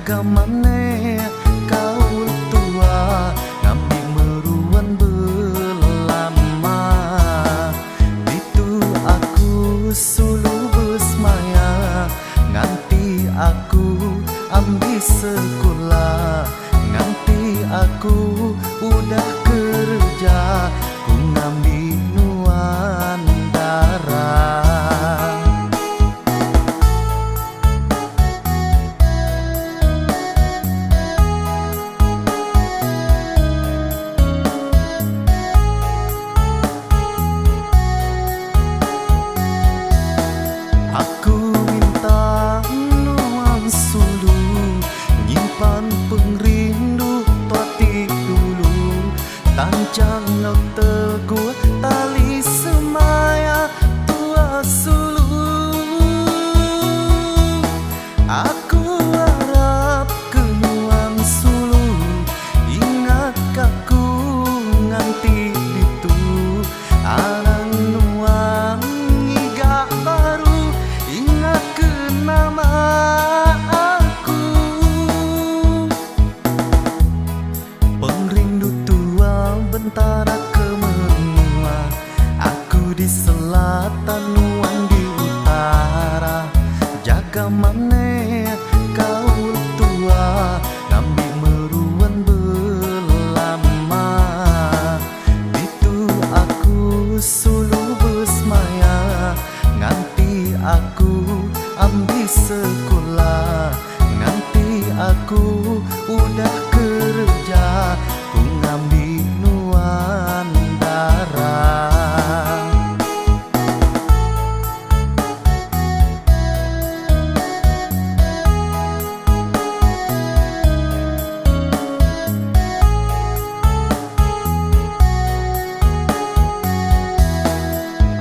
jaga maneh kaul tua ngambi meruan belama itu aku sulu besmaya nganti aku ambil sekolah nganti aku udah kerja ku ngambi nuan darah. Aku minta nuang sulu nyimpan pengrindu tati dulu tancang nok teguh tali semaya tua sulu. Aku harap ke nuang sulu ingat kaku nganti itu alang nuang ngiga baru ingat ke nama aku pengrindu tua bentara ke menua aku di selatan nuang di utara jaga maneh kaul tua ngambi meruan belama itu aku sulu besmaya nganti aku ambil sekolah nganti aku udah kerja ku ngambi nuan darah.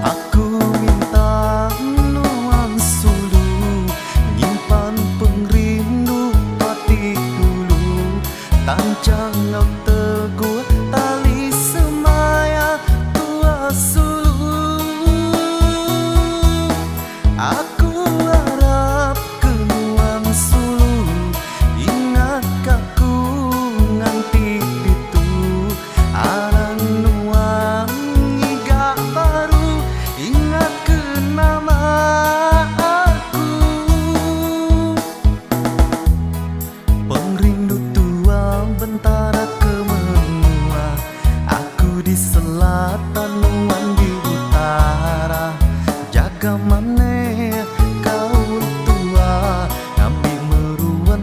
Aku minta nuang sulu nyimpan pengrindu pati dulu tancang nok teguh tali semaya tua sulu. Aku harap ke nuang sulu ingat kaku nganti itu arang nuang ngiga baru ingat ke nama aku pengrindu tua bentara ke menua aku di selatan nuang di utara jaga maneh kaul tua ngambi meruan